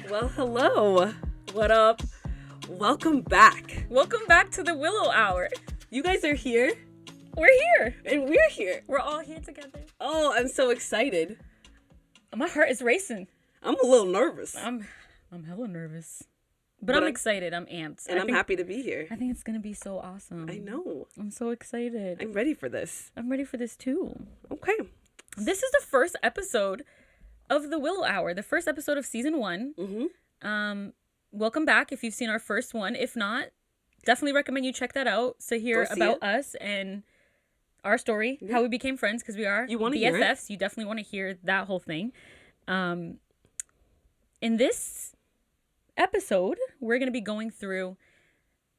Well, hello. What up? Welcome back. Welcome back to the Willow Hour. You guys are here. We're here. And we're here. We're all here together. Oh, I'm so excited. My heart is racing. I'm a little nervous. I'm hella nervous. But I'm excited. I'm amped. And I'm happy to be here. I think it's going to be so awesome. I know. I'm so excited. I'm ready for this. I'm ready for this too. Okay. This is the first episode of the Willow Hour. The first episode of season 1. Mm-hmm. Welcome back if you've seen our first one. If not, definitely recommend you check that out to hear about us and our story, how we became friends, because we are BFFs. You definitely want to hear that whole thing. In this episode, we're going to be going through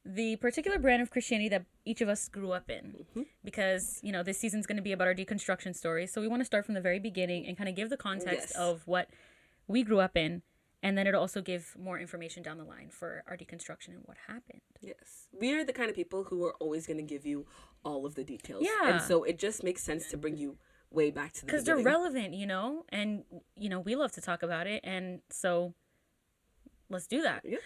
the particular brand of Christianity that each of us grew up in. Mm-hmm. Because, you know, this season's going to be about our deconstruction story. So we want to start from the very beginning and kind of give the context of what we grew up in. And then it'll also give more information down the line for our deconstruction and what happened. Yes. We are the kind of people who are always going to give you all of the details. Yeah. And so it just makes sense to bring you way back to the beginning. Because they're relevant, you know? And, you know, we love to talk about it. And so let's do that. Yeah.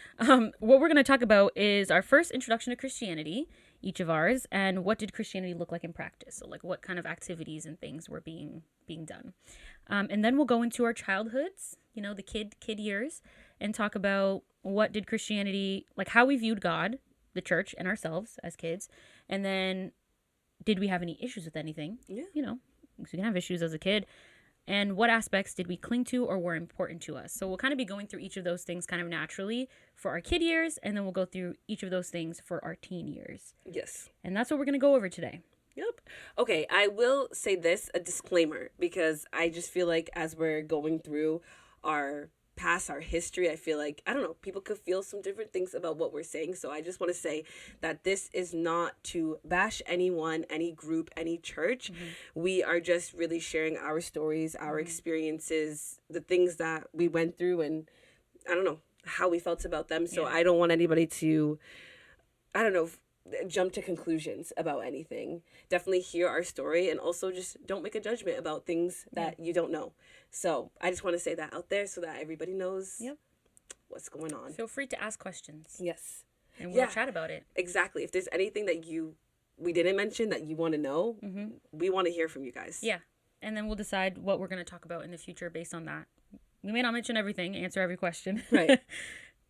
What we're going to talk about is our first introduction to Christianity, each of ours, and what did Christianity look like in practice? So, like, what kind of activities and things were being done. And then we'll go into our childhoods, you know, the kid years, and talk about what did Christianity, like how we viewed God, the church, and ourselves as kids. And then did we have any issues with anything? Yeah. You know, because we can have issues as a kid. And what aspects did we cling to or were important to us? So we'll kind of be going through each of those things kind of naturally for our kid years, and then we'll go through each of those things for our teen years. Yes. And that's what we're going to go over today. Yep. Okay, I will say this, a disclaimer, because I just feel like as we're going through our past, our history, I feel like, I don't know, people could feel some different things about what we're saying. So I just want to say that this is not to bash anyone, any group, any church. Mm-hmm. We are just really sharing our stories, our experiences, the things that we went through, and I don't know, how we felt about them. So I don't want anybody to, I don't know, jump to conclusions about anything. Definitely hear our story, and also just don't make a judgment about things that you don't know. So I just want to say that out there so that everybody knows what's going on. Feel free to ask questions. Yes. And we'll chat about it. Exactly. If there's anything that we didn't mention that you want to know, we want to hear from you guys. Yeah. And then we'll decide what we're going to talk about in the future based on that. We may not mention everything, answer every question. Right.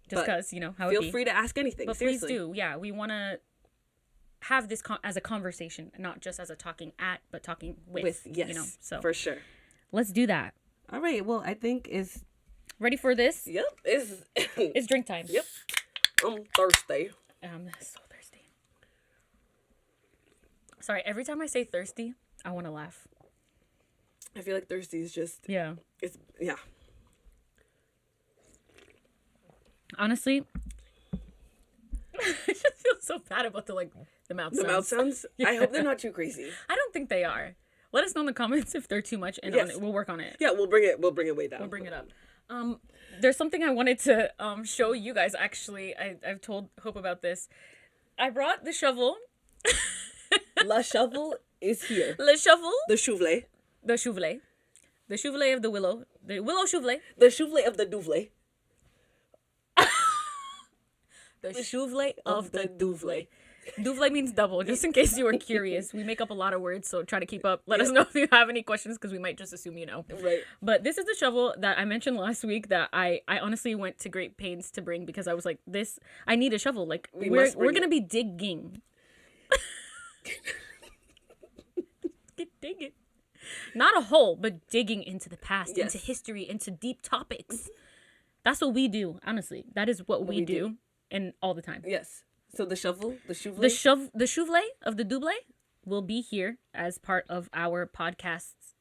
Just because, you know, how feel free to ask anything. But seriously. Please do. Yeah. We want to have this as a conversation, not just as a talking at, but talking with yes, you know, so for sure. Let's do that. All right. Well, I think is ready for this. Yep. It's drink time. Yep. I'm thirsty. I'm so thirsty. Sorry. Every time I say thirsty, I want to laugh. I feel like thirsty is just It's honestly, I just feel so bad about the mouth sounds. The mouth sounds? I hope they're not too crazy. I don't think they are. Let us know in the comments if they're too much, and we'll work on it. Yeah, we'll bring it way down. We'll bring it up. There's something I wanted to show you guys, actually. I've told Hope about this. I brought the shovel. La shovel is here. Le shovel. The shovelet. The shovelet. The shovelet of the willow. The willow shovelet. The shovelet of the douvlet. The shovelet of the douvlet. Douvlet means double, just in case you were curious. We make up a lot of words, so try to keep up. Let us know if you have any questions, because we might just assume you know. Right. But this is the shovel that I mentioned last week that I honestly went to great pains to bring, because I was like, I need a shovel. Like, we're going to be digging. Digging. Not a hole, but digging into the past, into history, into deep topics. That's what we do, honestly. That is what we do. And all the time. Yes. So the shovel, the shovelet? The shovelet of the doublet will be here as part of our podcast's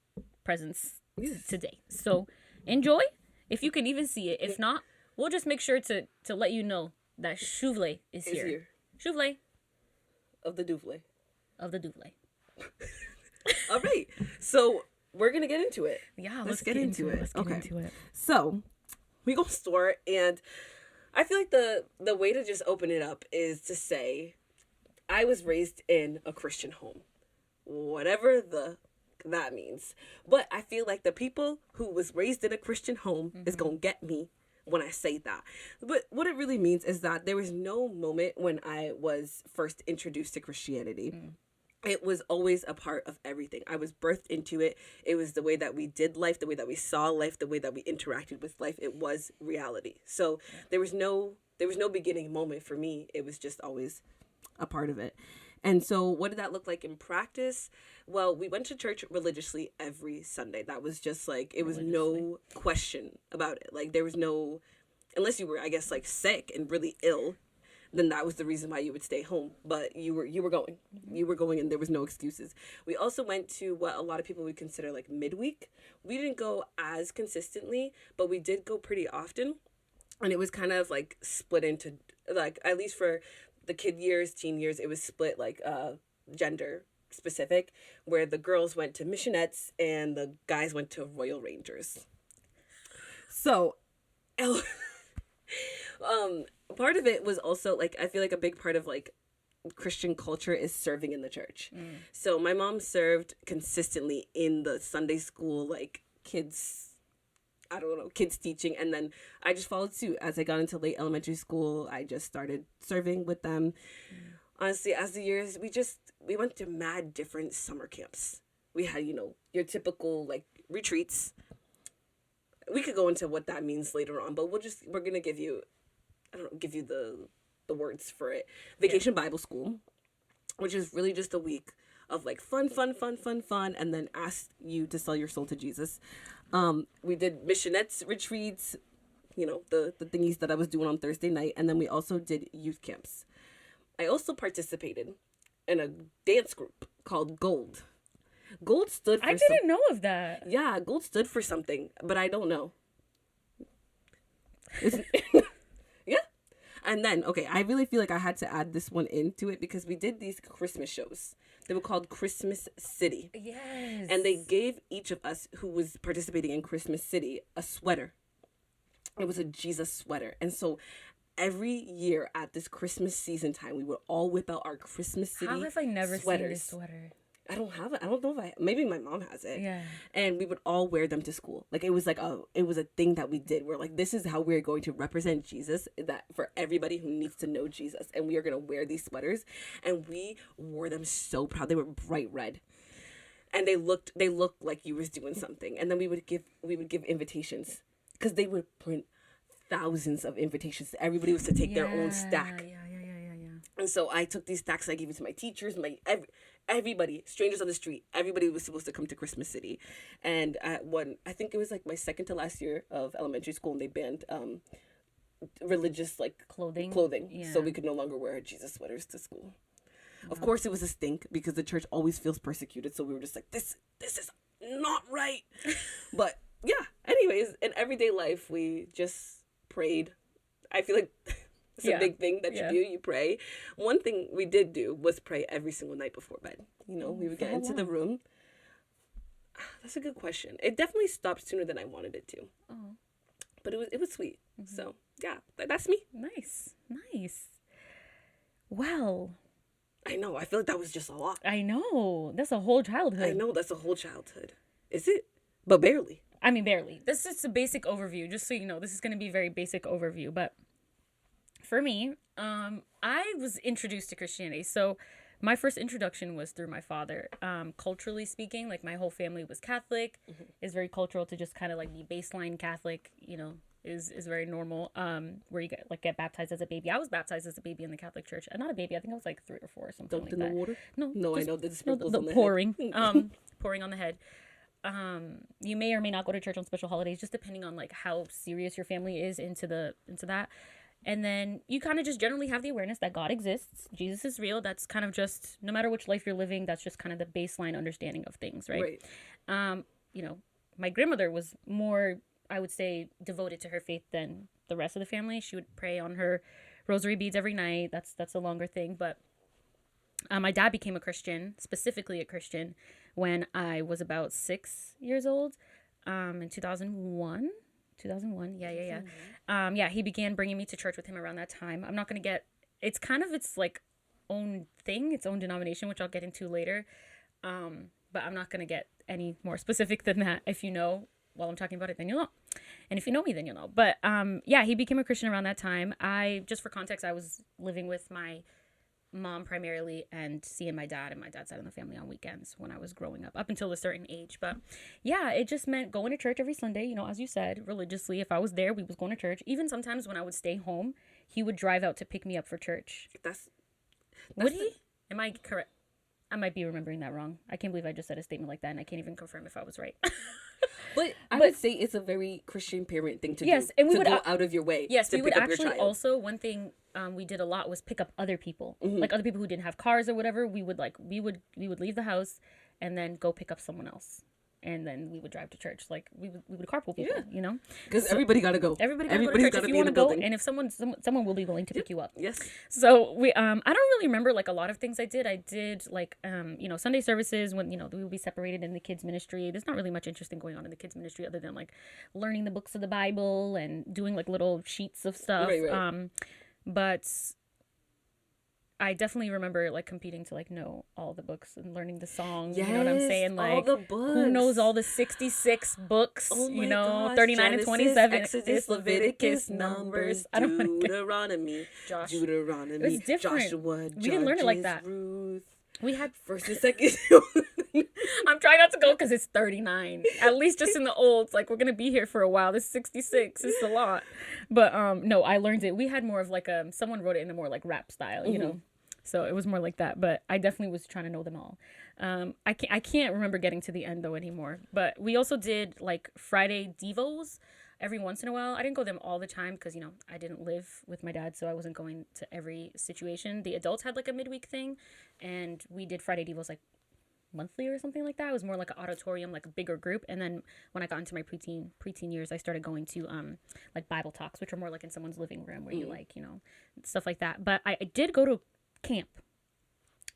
presence today. So enjoy, if you can even see it. If not, we'll just make sure to let you know that shovelet is here. Shovelet. Of the douvlet. Of the douvlet. All right. So we're going to get into it. Yeah, let's get into it. Let's get into it. So we go start, and I feel like the way to just open it up is to say, I was raised in a Christian home. Whatever that means. But I feel like the people who was raised in a Christian home is going to get me when I say that. But what it really means is that there was no moment when I was first introduced to Christianity. It was always a part of everything. I was birthed into it. It was the way that we did life, the way that we saw life, the way that we interacted with life. It was reality. So there was no beginning moment for me. It was just always a part of it. And so what did that look like in practice? Well, we went to church religiously every Sunday. That was just like, it was no question about it. Like there was no, unless you were, I guess, like sick and really ill, then that was the reason why you would stay home. But you were going. You were going, and there was no excuses. We also went to what a lot of people would consider like midweek. We didn't go as consistently, but we did go pretty often. And it was kind of like split into, like, at least for the kid years, teen years, it was split like gender specific, where the girls went to missionettes and the guys went to Royal Rangers. So, part of it was also like, I feel like a big part of like Christian culture is serving in the church. So my mom served consistently in the Sunday school, like kids teaching. And then I just followed suit. As I got into late elementary school, I just started serving with them. Honestly, as the years, we went to mad different summer camps. We had, your typical like retreats. We could go into what that means later on, but we're going to give you the words for it. Vacation Bible School, which is really just a week of like fun, and then ask you to sell your soul to Jesus. We did missionettes retreats, the thingies that I was doing on Thursday night, and then we also did youth camps. I also participated in a dance group called Gold. Gold stood for I didn't know of that. Yeah, Gold stood for something, but I don't know. Yeah. And then, okay, I really feel like I had to add this one into it because we did these Christmas shows. They were called Christmas City. Yes. And they gave each of us who was participating in Christmas City a sweater. It was a Jesus sweater. And so every year at this Christmas season time, we would all whip out our Christmas City How have I never sweaters. seen this sweater? I don't have it. I don't know if maybe my mom has it. Yeah. And we would all wear them to school. Like it was a thing that we did. We're like, this is how we're going to represent Jesus, that for everybody who needs to know Jesus. And we are going to wear these sweaters. And we wore them so proud. They were bright red. And they looked like you was doing something. And then we would give invitations, because they would print thousands of invitations. Everybody was to take their own stack. Yeah. And so I took these stacks, I gave it to my teachers, everybody, strangers on the street. Everybody was supposed to come to Christmas City. And I think it was like my second to last year of elementary school, and they banned religious like clothing. Yeah. So we could no longer wear our Jesus sweaters to school. Wow. Of course, it was a stink because the church always feels persecuted. So we were just like, this is not right. But yeah, anyways, in everyday life, we just prayed. I feel like it's a big thing that you do. You pray. One thing we did do was pray every single night before bed. We would get into the room. That's a good question. It definitely stopped sooner than I wanted it to. Oh. But it was sweet. Mm-hmm. So, yeah, that's me. Nice. Well, I know. I feel like that was just a lot. I know. That's a whole childhood. I know. That's a whole childhood. Is it? But barely. I mean, barely. This is a basic overview. Just so you know, this is going to be a very basic overview. But for me, I was introduced to Christianity. So my first introduction was through my father. Culturally speaking, like my whole family was Catholic. Mm-hmm. It's very cultural to just kind of like be baseline Catholic, is very normal. Where you get baptized as a baby. I was baptized as a baby in the Catholic Church. Not a baby. I think I was like 3 or 4 or something. Dunked like that. In the water? No, I know the sprinkles on the pouring. head. Pouring on the head. You may or may not go to church on special holidays, just depending on like how serious your family is into that. And then you kind of just generally have the awareness that God exists. Jesus is real. That's kind of just, no matter which life you're living, that's just kind of the baseline understanding of things, right? My grandmother was more, I would say, devoted to her faith than the rest of the family. She would pray on her rosary beads every night. That's a longer thing. But my dad became a Christian, specifically a Christian, when I was about 6 years old, in 2001. 2001, yeah. He began bringing me to church with him around that time. I'm not going to get, it's kind of its like own thing, its own denomination, which I'll get into later. But I'm not going to get any more specific than that. If you know, while I'm talking about it, then you'll know. And if you know me, then you'll know. But yeah, he became a Christian around that time. Just for context, I was living with my mom primarily and seeing my dad and my dad's side of the family on weekends when I was growing up until a certain age. But yeah, it just meant going to church every Sunday, you know, as you said, religiously. If I was there, we was going to church. Even sometimes when I would stay home, he would drive out to pick me up for church. Would he? Am I correct? I might be remembering that wrong. I can't believe I just said a statement like that, and I can't even confirm if I was right. But I would say it's a very Christian parent thing to do. Yes, and we would go out of your way. Yes, to we would actually also, one thing we did a lot was pick up other people, like other people who didn't have cars or whatever. We would leave the house and then go pick up someone else. And then we would drive to church. Like we would carpool people, you know, because everybody gotta go. Everybody's gotta go to church if you want to go, and if someone will be willing to pick you up. Yes. So we I don't really remember like a lot of things I did. I did like you know, Sunday services when, you know, we would be separated in the kids ministry. There's not really much interesting going on in the kids ministry other than like learning the books of the Bible and doing like little sheets of stuff. Right. But I definitely remember like competing to like know all the books and learning the songs. Yes, you know what I'm saying? Like all the books. Who knows all the 66 books? Oh my you know, gosh. 39 Genesis, and 27. Exodus, Leviticus, Numbers, Deuteronomy, Deuteronomy, it was different. Joshua, we didn't learn it like that. Ruth. We had first and second. I'm trying not to go because it's 39. At least just in the olds. Like, we're going to be here for a while. This is 66. It's a lot. But no, I learned it. We had more of like someone wrote it in a more like rap style, you know. So it was more like that. But I definitely was trying to know them all. I can't remember getting to the end though anymore. But we also did like Friday Devos every once in a while. I didn't go them all the time because, you know, I didn't live with my dad, so I wasn't going to every situation. The adults had like a midweek thing, and we did Friday Devos like monthly or something like that. It was more like an auditorium, like a bigger group. And then when I got into my preteen years, I started going to like Bible talks, which are more like in someone's living room where you like, you know, stuff like that. But I did go to camp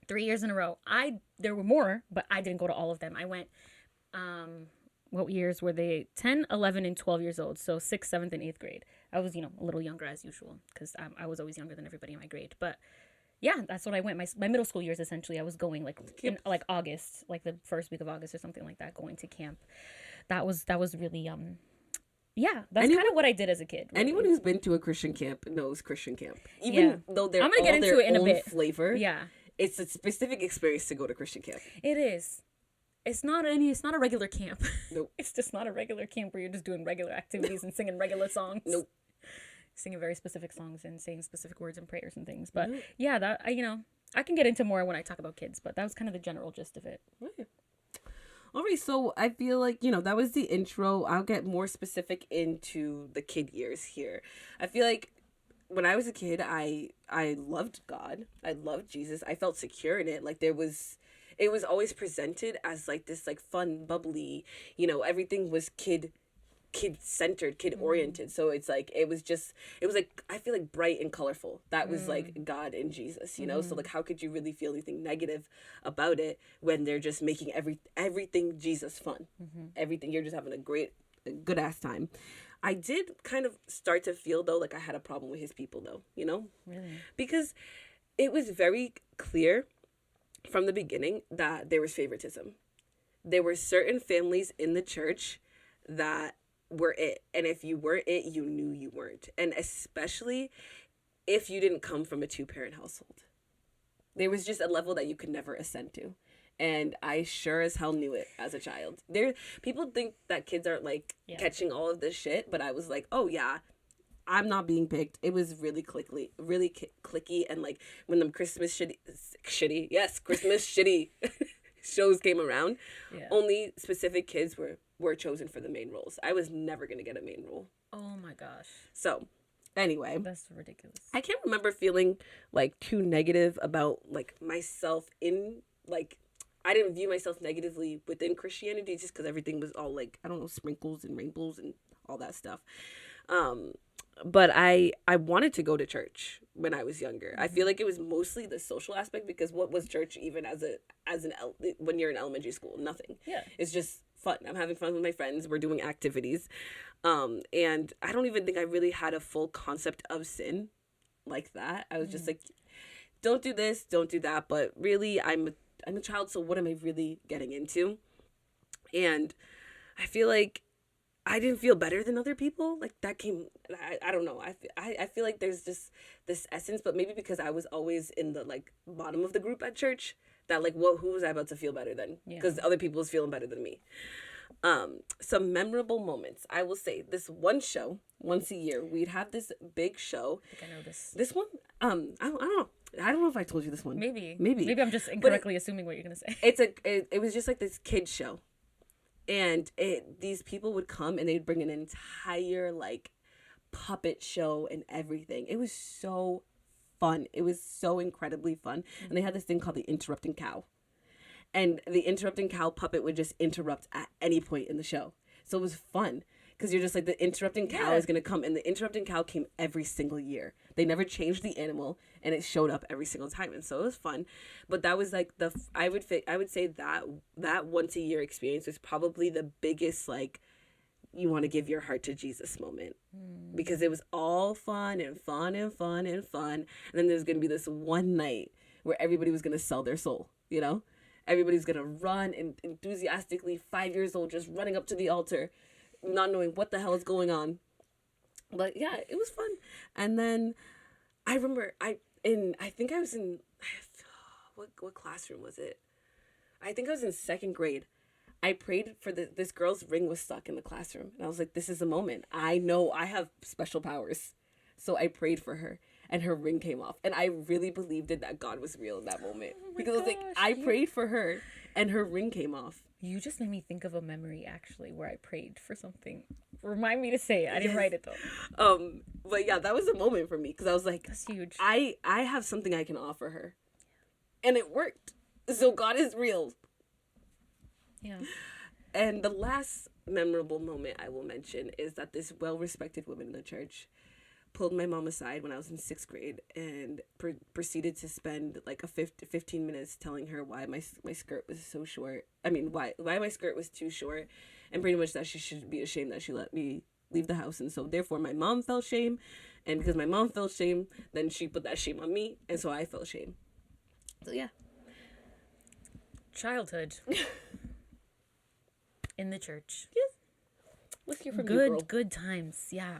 3 years in a row. There were more, but I didn't go to all of them. I went what years were they? 10, 11, and 12 years old. So 6th, 7th, and 8th grade. I was, you know, a little younger as usual because I was always younger than everybody in my grade. But yeah, that's what I went. My middle school years, essentially, I was going like in like August, like the first week of August or something like that, going to camp. That was really yeah, that's kind of what I did as a kid. Really. Anyone who's been to a Christian camp knows Christian camp. Even though they're I'm gonna get into it in a bit. Flavor. Yeah, it's a specific experience to go to Christian camp. It is. It's not a regular camp. Nope. It's just not a regular camp where you're just doing regular activities and singing regular songs. Nope. Singing very specific songs and saying specific words and prayers and things. But yeah, that I can get into more when I talk about kids, but that was kind of the general gist of it. Right. All right, so I feel like, that was the intro. I'll get more specific into the kid years here. I feel like when I was a kid, I loved God. I loved Jesus. I felt secure in it. Like it was always presented as like this like fun, bubbly, everything was kid-centered, kid-oriented. So it's like, it was like, I feel like bright and colorful. That was like God and Jesus, So like, how could you really feel anything negative about it when they're just making everything Jesus fun? Everything, you're just having a good ass time. I did kind of start to feel though, like I had a problem with his people though, Really? Because it was very clear from the beginning that there was favoritism. There were certain families in the church that were it, and if you weren't it, you knew you weren't. And especially if you didn't come from a 2-parent household, there was just a level that you could never ascend to, and I sure as hell knew it as a child. People think that kids aren't like catching all of this shit, but I was like, oh yeah, I'm not being picked. It was really clicky, and like when the Christmas shitty shows came around, only specific kids were chosen for the main roles. I was never going to get a main role. Oh my gosh. So, anyway. That's ridiculous. I can't remember feeling like too negative about like myself in like, I didn't view myself negatively within Christianity just because everything was all like, I don't know, sprinkles and rainbows and all that stuff. But I wanted to go to church when I was younger. I feel like it was mostly the social aspect, because what was church even when you're in elementary school? Nothing. Yeah. It's just fun. I'm having fun with my friends. We're doing activities. And I don't even think I really had a full concept of sin like that. I was just like, don't do this, don't do that. But really, I'm a child, so what am I really getting into? And I feel like I didn't feel better than other people. Like that came, I don't know. I feel like there's just this essence, but maybe because I was always in the like bottom of the group at church, that like, who was I about to feel better than? Because other people was feeling better than me. Some memorable moments. I will say this one show, once a year, we'd have this big show. I think I know this. This one, I don't know. I don't know if I told you this one. Maybe I'm just incorrectly assuming what you're gonna say. It was just like this kid show. And these people would come and they'd bring an entire like puppet show and everything. It was so fun. It was so incredibly fun. Mm-hmm. And they had this thing called the interrupting cow. And the interrupting cow puppet would just interrupt at any point in the show. So it was fun because you're just like, the interrupting cow is going to come. And the interrupting cow came every single year. They never changed the animal and it showed up every single time. And so it was fun. But that was like I would say that once a year experience was probably the biggest, like, you want to give your heart to Jesus moment, because it was all fun and fun and fun and fun. And then there's going to be this one night where everybody was going to sell their soul, you know? Everybody's going to run and enthusiastically, 5 years old, just running up to the altar, not knowing what the hell is going on. But yeah, it was fun. And then I remember I think I was in, what classroom was it? I think I was in second grade. I prayed for this girl's ring was stuck in the classroom. And I was like, this is a moment. I know I have special powers. So I prayed for her and her ring came off. And I really believed that God was real in that moment. Because I was like, I prayed for her and her ring came off. You just made me think of a memory, actually, where I prayed for something. Remind me to say it. I didn't write it, though. But yeah, that was a moment for me. Because I was like, that's huge. I have something I can offer her. And it worked. So God is real. Yeah. And the last memorable moment I will mention is that this well-respected woman in the church pulled my mom aside when I was in 6th grade and proceeded to spend like 15 minutes telling her why my skirt was so short. I mean, why my skirt was too short, and pretty much that she should be ashamed that she let me leave the house. And so therefore my mom felt shame, and because my mom felt shame, then she put that shame on me, and so I felt shame. So yeah. Childhood. In the church. Yes. Let's hear from you, girl. Good times. Yeah.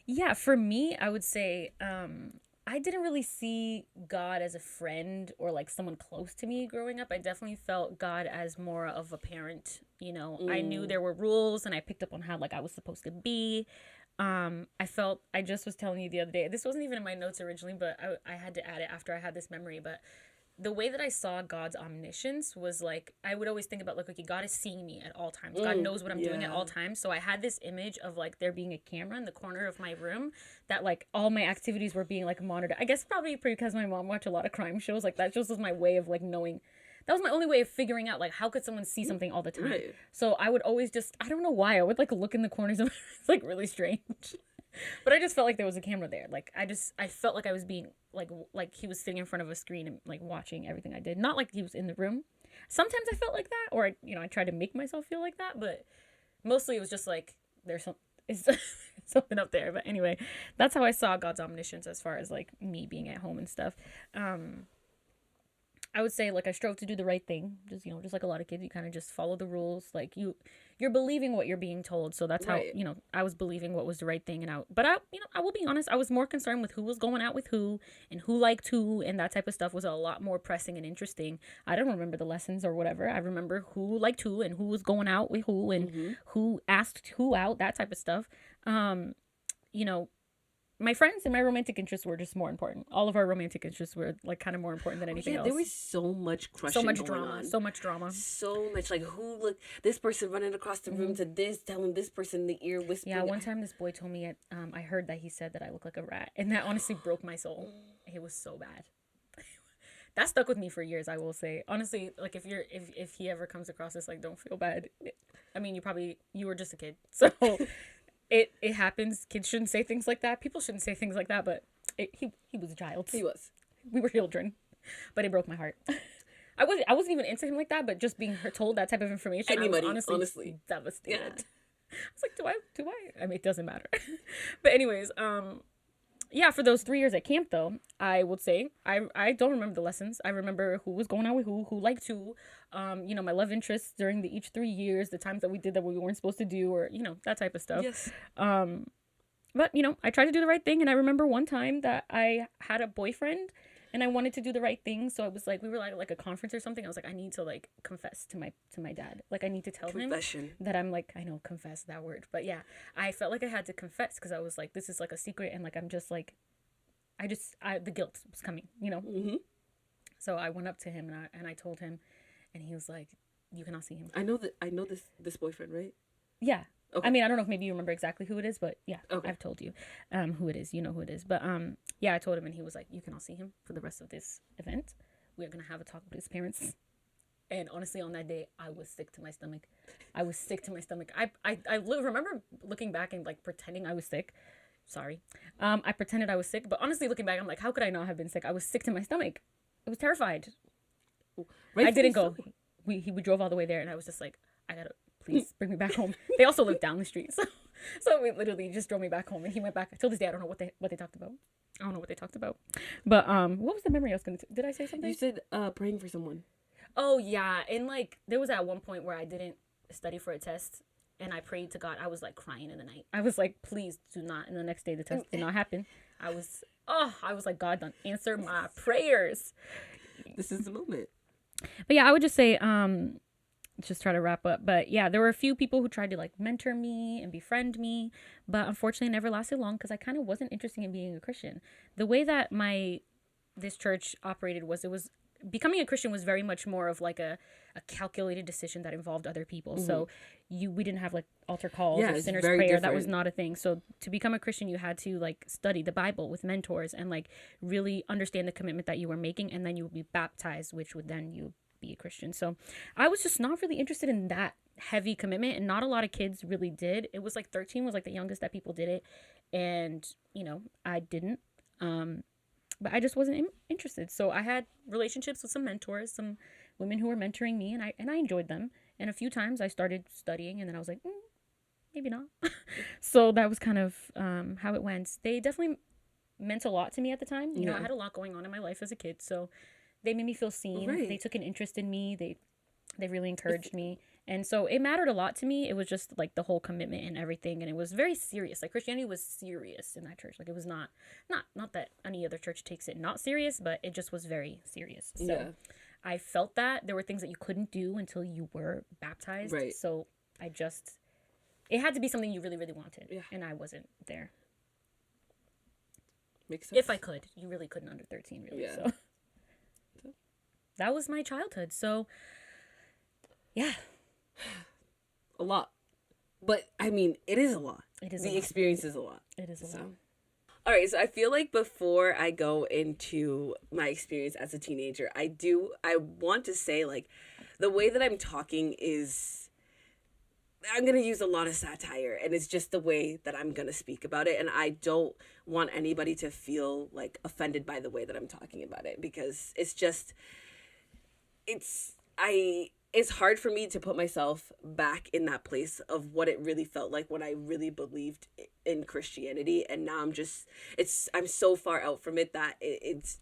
Yeah, for me, I would say I didn't really see God as a friend or like someone close to me growing up. I definitely felt God as more of a parent, you know. I knew there were rules and I picked up on how like I was supposed to be. I just was telling you the other day, this wasn't even in my notes originally, but I had to add it after I had this memory, but the way that I saw God's omniscience was like, I would always think about like, okay, God is seeing me at all times. God knows what I'm doing at all times. So I had this image of like there being a camera in the corner of my room that like all my activities were being like monitored. I guess probably because my mom watched a lot of crime shows. Like that just was my way of like knowing. That was my only way of figuring out like how could someone see something all the time. Right. So I would always just, I don't know why, I would like look in the corners of it's like really strange. But I just felt like there was a camera there. Like I felt like I was being like he was sitting in front of a screen and like watching everything I did. Not like he was in the room. Sometimes I felt like that, or I tried to make myself feel like that. But mostly it was just like there's something up there. But anyway, that's how I saw God's omniscience as far as like me being at home and stuff. I would say like I strove to do the right thing. Just like a lot of kids, you kind of just follow the rules. Like you're believing what you're being told. So that's how, I was believing what was the right thing. But I will be honest, I was more concerned with who was going out with who and who liked who, and that type of stuff was a lot more pressing and interesting. I don't remember the lessons or whatever. I remember who liked who and who was going out with who and who asked who out, that type of stuff. My friends and my romantic interests were just more important. All of our romantic interests were like kind of more important than anything else. There was so much crushing, so much drama, so much like this person running across the room to this, telling this person in the ear, whispering. Yeah, one time this boy told me I heard that he said that I look like a rat, and that honestly broke my soul. It was so bad. That stuck with me for years, I will say. Honestly, like if he ever comes across this, like don't feel bad. I mean, you were just a kid, so. It happens. Kids shouldn't say things like that. People shouldn't say things like that, but he was a child. He was. We were children. But it broke my heart. I wasn't even into him like that, but just being told that type of information, anybody, I was honestly devastated. Yeah. I was like, do I? I mean, it doesn't matter. But anyways, yeah, for those 3 years at camp, though, I would say I don't remember the lessons. I remember who was going out with who liked who, my love interests during each 3 years, the times that we did that we weren't supposed to do, or that type of stuff. Yes. But I tried to do the right thing, and I remember one time that I had a boyfriend, and I wanted to do the right thing, so I was like, we were like a conference or something. I was like, I need to like confess to my dad. Like, I need to tell him that I'm like, I know, confess, that word, but yeah, I felt like I had to confess because I was like, this is like a secret, and like I'm just like, the guilt was coming, Mm-hmm. So I went up to him and I told him, and he was like, you cannot see him. I know this boyfriend, right? Yeah. Okay. I mean, I don't know if maybe you remember exactly who it is, but yeah, okay. I've told you who it is. You know who it is. But yeah, I told him, and he was like, you cannot see him for the rest of this event. We're going to have a talk with his parents. And honestly, on that day, I was sick to my stomach. I remember looking back and like pretending I was sick. Sorry. I pretended I was sick. But honestly, looking back, I'm like, how could I not have been sick? I was sick to my stomach. I was terrified. I didn't go. We drove all the way there, and I was just like, I got to... Please bring me back home. They also live down the street, so we literally just drove me back home, and he went back. Till this day, I don't know what they talked about. I don't know what they talked about. But what was the memory I was gonna? Did I say something? You said praying for someone. Oh yeah, and like there was at one point where I didn't study for a test, and I prayed to God. I was like crying in the night. I was like, please do not. And the next day, the test did not happen. I was like, God, don't answer my prayers. This is the moment. But yeah, I would just say just try to wrap up. But yeah, there were a few people who tried to like mentor me and befriend me, but unfortunately it never lasted long because I kind of wasn't interested in being a Christian. The way that this church operated was, it was becoming a Christian was very much more of like a calculated decision that involved other people. Mm-hmm. So we didn't have like altar calls or sinner's prayer. Different. That was not a thing. So to become a Christian, you had to like study the Bible with mentors and like really understand the commitment that you were making, and then you would be baptized, which would then you be a Christian. So I was just not really interested in that heavy commitment, and not a lot of kids really did. It was like 13 was like the youngest that people did it, and I didn't, but I just wasn't interested. So I had relationships with some mentors, some women who were mentoring me, and I enjoyed them. And a few times I started studying, and then I was like, maybe not. So that was kind of how it went. They definitely meant a lot to me at the time. You know, I had a lot going on in my life as a kid, so they made me feel seen. Right. They took an interest in me. They really encouraged me. And so it mattered a lot to me. It was just like the whole commitment and everything. And it was very serious. Like Christianity was serious in that church. Like it was not that any other church takes it not serious, but it just was very serious. So I felt that there were things that you couldn't do until you were baptized. Right. So it had to be something you really, really wanted. Yeah. And I wasn't there. Makes sense. If I could. You really couldn't under 13, really. Yeah. So that was my childhood. So, yeah. A lot. But, I mean, it is a lot. It is the experience is a lot. It is a lot. All right, so I feel like before I go into my experience as a teenager, I want to say, like, the way that I'm talking is, I'm going to use a lot of satire, and it's just the way that I'm going to speak about it, and I don't want anybody to feel, like, offended by the way that I'm talking about it, because it's just... It's hard for me to put myself back in that place of what it really felt like when I really believed in Christianity, and now I'm so far out from it that this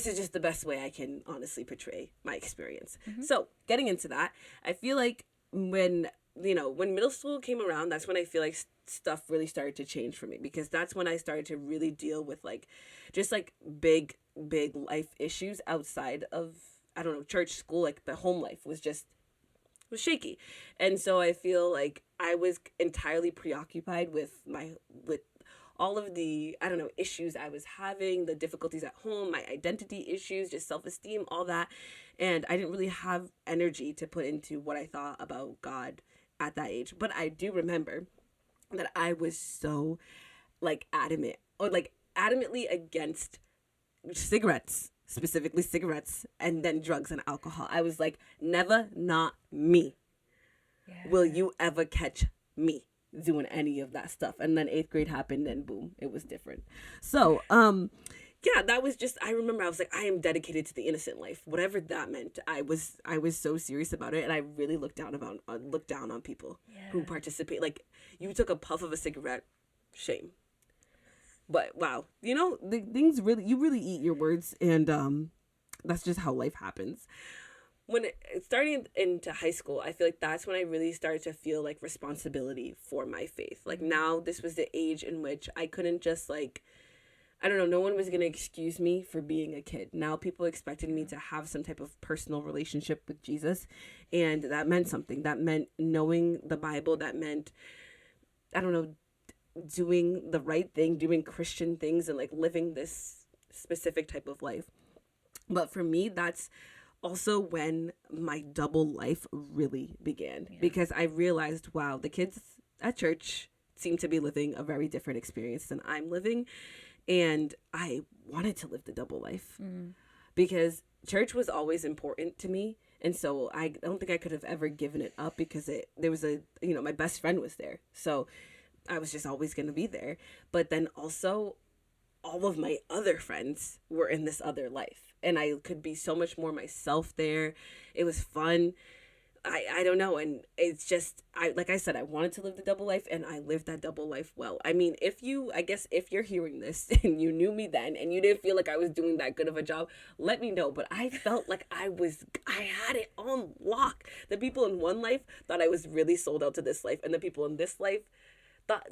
is just the best way I can honestly portray my experience. Mm-hmm. So getting into that, I feel like when middle school came around, that's when I feel like stuff really started to change for me, because that's when I started to really deal with like just like big life issues outside of, I don't know, church, school. Like the home life was shaky. And so I feel like I was entirely preoccupied with all of the, I don't know, issues I was having, the difficulties at home, my identity issues, just self-esteem, all that. And I didn't really have energy to put into what I thought about God at that age. But I do remember that I was so like adamantly against cigarettes, specifically cigarettes, and then drugs and alcohol. I was like, never, not me. Yeah. Will you ever catch me doing any of that stuff? And then 8th grade happened, and boom, it was different. So, yeah, that was just, I remember I was like, I am dedicated to the innocent life. Whatever that meant, I was so serious about it, and I really looked down on people who participate. Like, you took a puff of a cigarette, shame. But wow, the things really, you really eat your words, and that's just how life happens. When starting into high school, I feel like that's when I really started to feel like responsibility for my faith. Like now, this was the age in which I couldn't just like, I don't know, no one was going to excuse me for being a kid. Now people expected me to have some type of personal relationship with Jesus. And that meant something. That meant knowing the Bible. That meant, I don't know, doing the right thing, doing Christian things, and like living this specific type of life. But for me, that's also when my double life really began. Yeah. Because I realized, wow, the kids at church seem to be living a very different experience than I'm living. And I wanted to live the double life because church was always important to me. And so I don't think I could have ever given it up because there was my best friend was there. So I was just always going to be there. But then also all of my other friends were in this other life. And I could be so much more myself there. It was fun. I don't know. And it's just, like I said, I wanted to live the double life, and I lived that double life well. I mean, if you're hearing this and you knew me then and you didn't feel like I was doing that good of a job, let me know. But I felt like I had it on lock. The people in one life thought I was really sold out to this life, and the people in this life thought,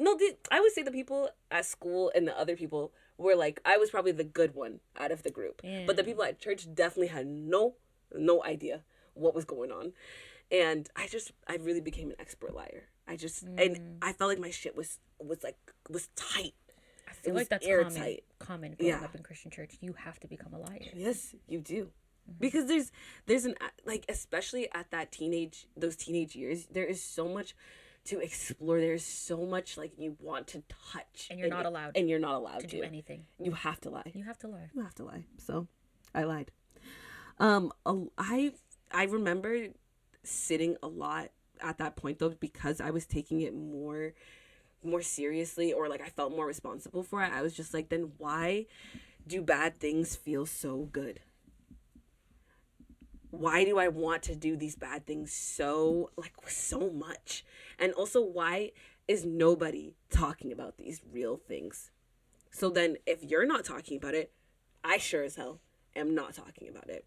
I would say the people at school and the other people were like, I was probably the good one out of the group. Yeah. But the people at church definitely had no idea what was going on. And I really became an expert liar. And I felt like my shit was tight. I feel like that's common growing up in Christian church. You have to become a liar. Yes, you do. Because there's an, like, especially at those teenage years, there is so much to explore. There's so much like you want to touch. And you're not allowed. And you're not allowed to do anything. You have to lie. You have to lie. So I lied. I remember sitting a lot at that point though, because I was taking it more seriously, or like I felt more responsible for it. I was just like, then why do bad things feel so good? Why do I want to do these bad things so much? And also, why is nobody talking about these real things? So then if you're not talking about it, I sure as hell am not talking about it.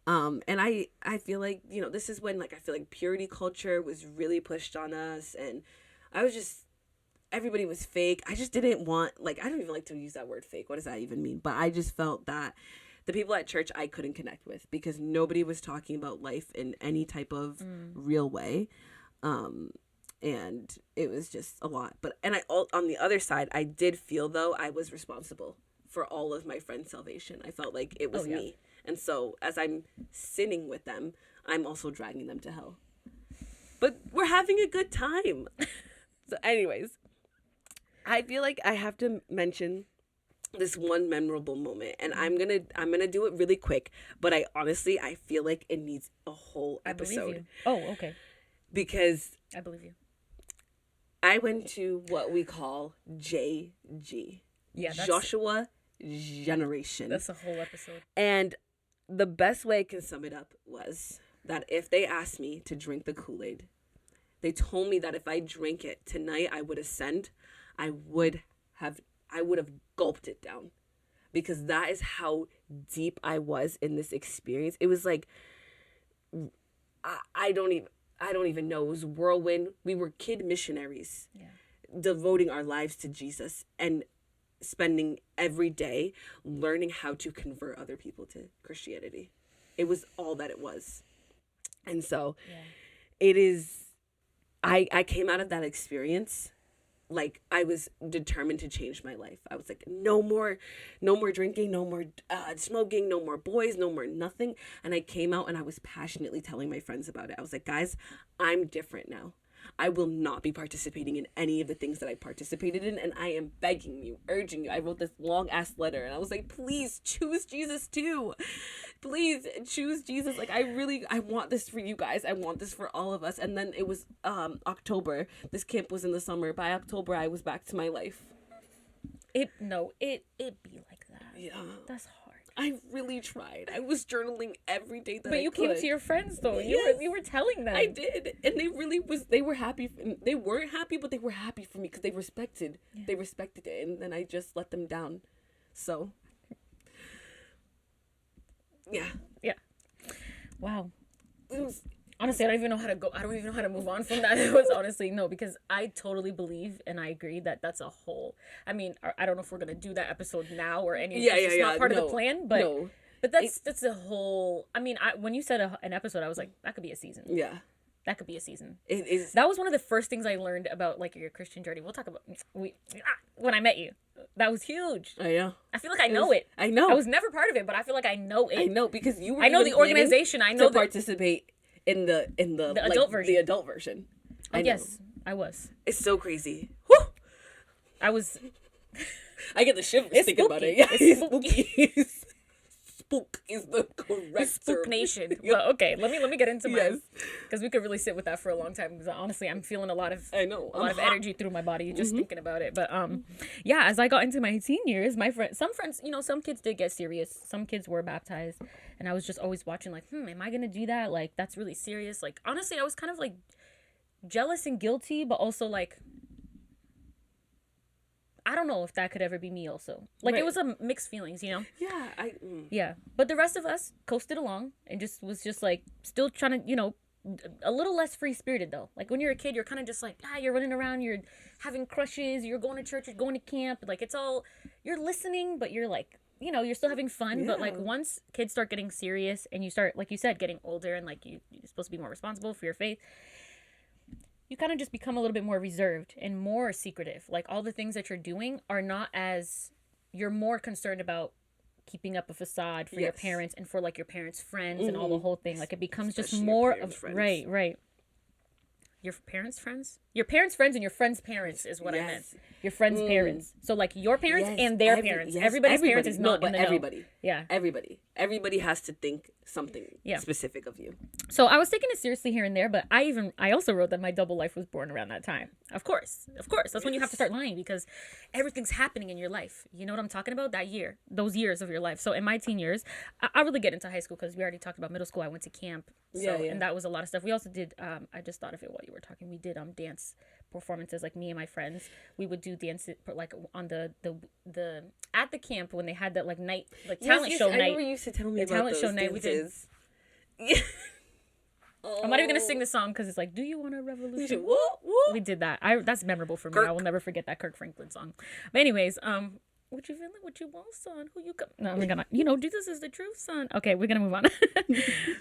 And I feel like, this is when, like, I feel like purity culture was really pushed on us, and everybody was fake. I just didn't want, like, I don't even like to use that word fake. What does that even mean? But I just felt that the people at church I couldn't connect with because nobody was talking about life in any type of real way. And it was just a lot. And on the other side, I did feel, though, I was responsible for all of my friends' salvation. I felt like it was me. And so as I'm sinning with them, I'm also dragging them to hell. But we're having a good time. So anyways, I feel like I have to mention this one memorable moment, and I'm gonna do it really quick, but I feel like it needs a whole episode. I believe you. Oh, okay. Because I believe you. I went to what we call JG. Yeah, Joshua Generation. That's a whole episode. And the best way I can sum it up was that if they asked me to drink the Kool-Aid, they told me that if I drank it tonight, I would ascend. I would have gulped it down, because that is how deep I was in this experience. It was like, I don't even know. It was whirlwind. We were kid missionaries, devoting our lives to Jesus and spending every day learning how to convert other people to Christianity. It was all that it was. And so it is, I came out of that experience like I was determined to change my life. I was like, no more drinking, no more smoking, no more boys, no more nothing. And I came out and I was passionately telling my friends about it. I was like, guys, I'm different now. I will not be participating in any of the things that I participated in, and I am begging you, urging you. I wrote this long ass letter, and I was like, please choose Jesus too. Please choose Jesus. Like, I want this for you guys. I want this for all of us. And then it was October. This camp was in the summer. By October, I was back to my life. It be like that. Yeah. That's hard. I really tried. I was journaling every day that But you came to your friends, though. Yes. You were telling them. I did. And they were happy. They weren't happy, but they were happy for me because they respected it. And then I just let them down. So, yeah. Yeah. Wow. Honestly, I don't even know how to go. I don't even know how to move on from that. It was honestly, no, because I totally believe and I agree that that's a whole. I mean, I don't know if we're going to do that episode now or anything. It's not part of the plan, but that's a whole. I mean, when you said an episode, I was like, that could be a season. Yeah. That could be a season. It is. That was one of the first things I learned about like your Christian journey. We'll talk about when I met you. That was huge. I know. I feel like I know it. I know. I was never part of it, but I feel like I know it. I know because you were. I know the organization. I know to participate in the adult version. The adult version. Yes, I was. It's so crazy. Whew! I was. I get the shivers thinking about it. Yeah, it's spooky. Spook is the correct Spook term. Nation. Well, okay, let me get into mine because we could really sit with that for a long time. Because honestly, I'm feeling a lot of energy through my body just thinking about it. But yeah, as I got into my teen years, some friends, some kids did get serious. Some kids were baptized, and I was just always watching like, am I gonna do that? Like that's really serious. Like honestly, I was kind of like jealous and guilty, but also like. I don't know if that could ever be me also. Like, It was a mixed feelings, Yeah, Yeah. But the rest of us coasted along and was just, like, still trying to, a little less free-spirited, though. Like, when you're a kid, you're kind of just like, you're running around, you're having crushes, you're going to church, you're going to camp. Like, it's all, you're listening, but you're, like, you're still having fun. Yeah. But, like, once kids start getting serious and you start, like you said, getting older and, like, you're supposed to be more responsible for your faith, you kind of just become a little bit more reserved and more secretive. Like all the things that you're doing are not as, you're more concerned about keeping up a facade for your parents and for like your parents' friends and all the whole thing. Like it becomes especially just more of, friends. Right. Your parents' friends? Your parents' friends and your friends' parents is what I meant. Your friends' parents. So like your parents and their parents. Everybody's parents is not in the everybody. Know. Yeah. Everybody has to think something specific of you. So I was taking it seriously here and there, but I also wrote that my double life was born around that time. Of course. That's when you have to start lying because everything's happening in your life. You know what I'm talking about? Those years of your life. So in my teen years, I really get into high school because we already talked about middle school. I went to camp. So, and that was a lot of stuff. We also did, I just thought of it while you were talking. We did dance performances, like me and my friends. We would do dance like on the at the camp when they had that like night, like talent show night. I remember you used to tell me about talent show night. We did. I'm not even gonna sing the song because it's like, do you want a revolution? We did that. That's memorable for me. I will never forget that Kirk Franklin song. But anyways, what you feeling? What you want, son? Who you come? No, we're gonna. Jesus is the truth, son. Okay, we're gonna move on.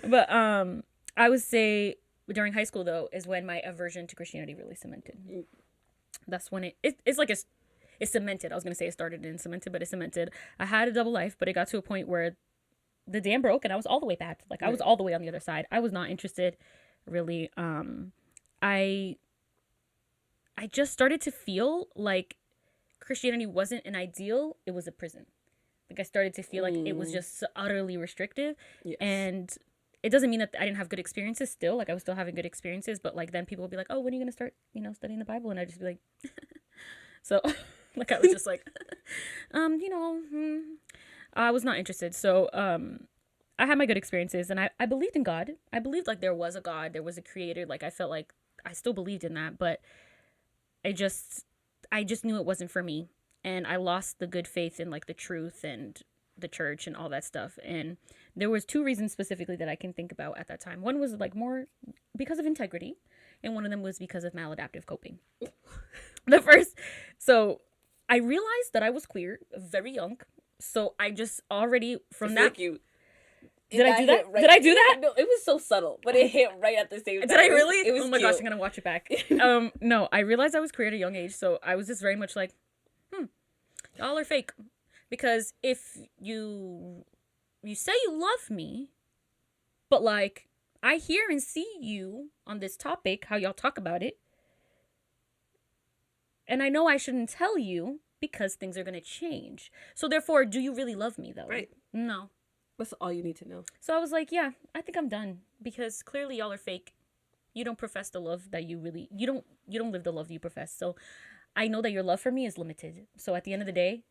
But I would say during high school though is when my aversion to Christianity really cemented. That's when it's like it's cemented. I was gonna say it started and cemented, but it cemented. I had a double life, but it got to a point where the dam broke and I was all the way back. Like I was all the way on the other side. I was not interested, really. I just started to feel like Christianity wasn't an ideal, it was a prison. Like I started to feel like it was just utterly restrictive. Yes. And it doesn't mean that I didn't have good experiences still. Like I was still having good experiences, but like then people would be like, oh, when are you going to start, studying the Bible? And I'd just be like, so like I was just like, I was not interested. So I had my good experiences and I believed in God. I believed like there was a God, there was a creator. Like I felt like I still believed in that, but I just knew it wasn't for me. And I lost the good faith in like the truth and the church and all that stuff. And there was 2 reasons specifically that I can think about at that time. One was like more because of integrity. And one of them was because of maladaptive coping. So I realized that I was queer very young. So I just already from that. Did I do that? Right. Did I do that? No, it was so subtle, but it hit right at the same time. Did I really? It was oh my gosh, I'm going to watch it back. No, I realized I was queer at a young age. So I was just very much like, y'all are fake. Because if you say you love me, but like I hear and see you on this topic, how y'all talk about it, and I know I shouldn't tell you because things are going to change. So therefore, do you really love me though? Right. No. That's all you need to know. So I was like, yeah, I think I'm done because clearly y'all are fake. You don't profess the love that you don't live the love you profess. So I know that your love for me is limited. So at the end of the day,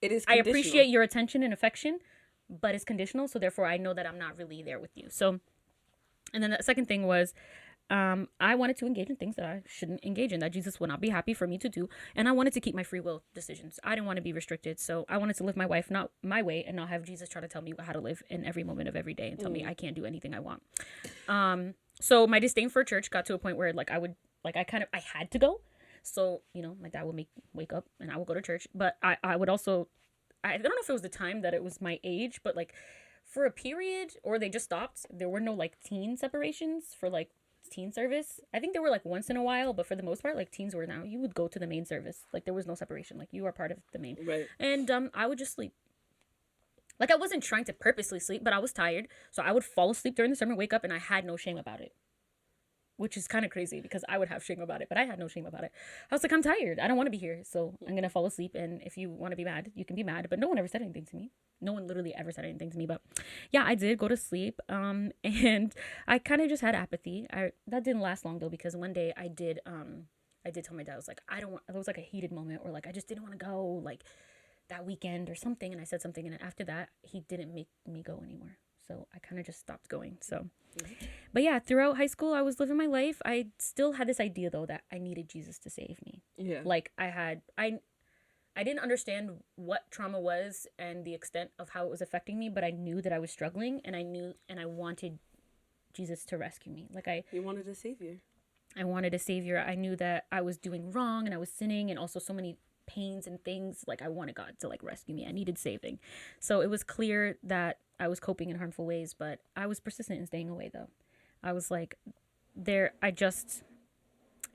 it is I appreciate your attention and affection, but it's conditional. So therefore I know that I'm not really there with you. So, and then the second thing was, I wanted to engage in things that I shouldn't engage in, that Jesus would not be happy for me to do. And I wanted to keep my free will decisions. I didn't want to be restricted. So I wanted to live my life, not my way, and not have Jesus try to tell me how to live in every moment of every day and tell me I can't do anything I want. So my disdain for church got to a point where I had to go. So, my dad would wake up and I would go to church, but I would also, I don't know if it was the time that it was my age, but like for a period, or they just stopped, there were no like teen separations for like teen service. I think there were like once in a while, but for the most part, like teens were now, you would go to the main service. Like there was no separation. Like you are part of the main. Right. And I would just sleep. Like I wasn't trying to purposely sleep, but I was tired. So I would fall asleep during the sermon, wake up, and I had no shame about it. Which is kind of crazy because I would have shame about it, but I had no shame about it. I was like, I'm tired. I don't want to be here. So I'm going to fall asleep. And if you want to be mad, you can be mad. But no one ever said anything to me. No one literally ever said anything to me. But yeah, I did go to sleep. And I kind of just had apathy. That didn't last long though, because one day I did tell my dad, I was like, I don't want, it was like a heated moment, or like, I just didn't want to go like that weekend or something. And I said something. And after that, he didn't make me go anymore. So I kind of just stopped going. So, but yeah, throughout high school, I was living my life. I still had this idea though that I needed Jesus to save me. Yeah. Like I didn't understand what trauma was and the extent of how it was affecting me, but I knew that I was struggling, and I wanted Jesus to rescue me. You wanted a savior. I wanted a savior. I knew that I was doing wrong and I was sinning, and also so many pains and things. Like I wanted God to like rescue me. I needed saving. So it was clear that I was coping in harmful ways, but I was persistent in staying away though. I was like, I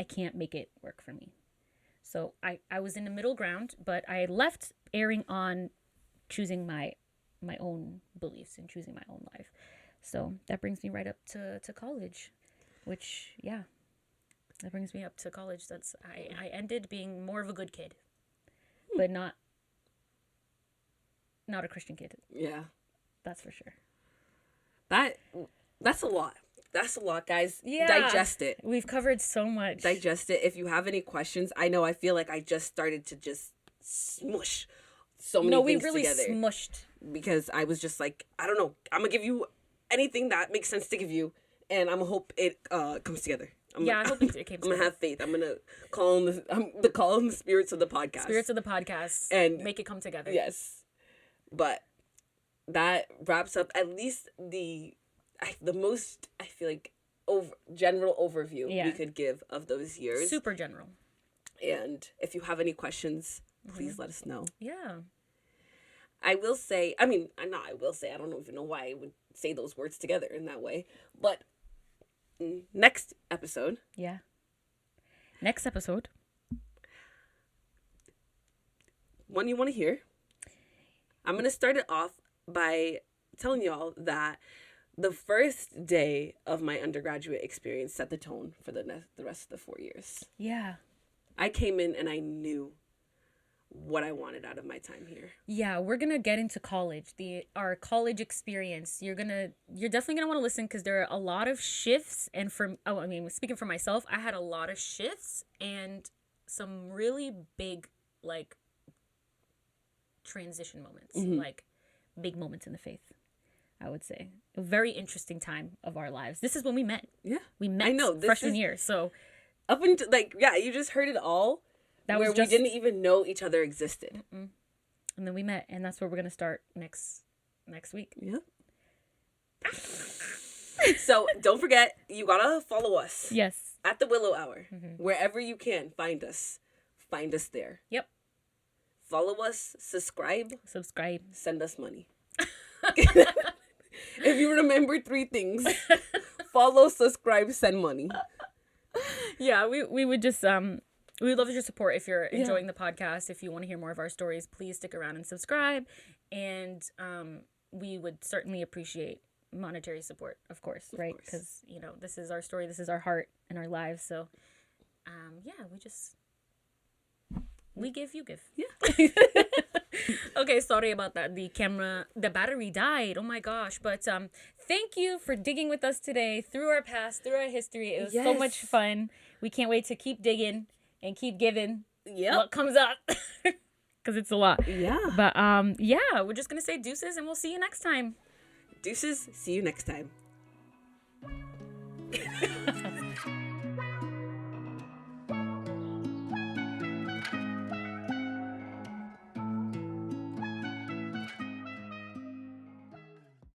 can't make it work for me. So I was in the middle ground, but I left erring on choosing my own beliefs and choosing my own life. So that brings me right up to college, which, yeah, that brings me up to college. I ended being more of a good kid, but not a Christian kid. Yeah. That's for sure. That's a lot. That's a lot, guys. Yeah. Digest it. We've covered so much. Digest it. If you have any questions, I feel like I just started to just smush so many things together. No, we really smushed. Because I was just like, I don't know. I'm going to give you anything that makes sense to give you, and I'm going to hope it comes together. I hope it came together. I'm going to have faith. I'm going to call on the spirits of the podcast. Spirits of the podcast. And make it come together. Yes. But that wraps up at least the most, I feel like, general overview we could give of those years. Super general. And if you have any questions, please let us know. Yeah. I don't even know why I would say those words together in that way. But next episode. Yeah. Next episode. One you want to hear. I'm going to start it off by telling y'all that the first day of my undergraduate experience set the tone for the rest of the 4 years. Yeah. I came in and I knew what I wanted out of my time here. Yeah, we're going to get into college, our college experience. You're definitely going to want to listen, because there are a lot of shifts. And speaking for myself, I had a lot of shifts and some really big, like, transition moments, like big moments in the faith, I would say. A very interesting time of our lives. This is when we met. Yeah. We met freshman year. So up until, you just heard it all. We didn't even know each other existed. Mm-mm. And then we met, and that's where we're going to start next week. Yeah. So don't forget, you got to follow us. Yes. At the Willow Hour. Wherever you can find us there. Yep. Follow us, subscribe, send us money. If you remember 3 things, follow, subscribe, send money. Yeah, we would just we would love your support. If you're enjoying the podcast, if you want to hear more of our stories, please stick around and subscribe. And we would certainly appreciate monetary support, of course, right? Because this is our story, this is our heart and our lives. So we give, you give. Yeah. Okay, sorry about that. The battery died. Oh my gosh. But thank you for digging with us today through our past, through our history. It was so much fun. We can't wait to keep digging and keep giving what comes up. because it's a lot. Yeah. But yeah, we're just gonna say deuces, and we'll see you next time. Deuces. See you next time.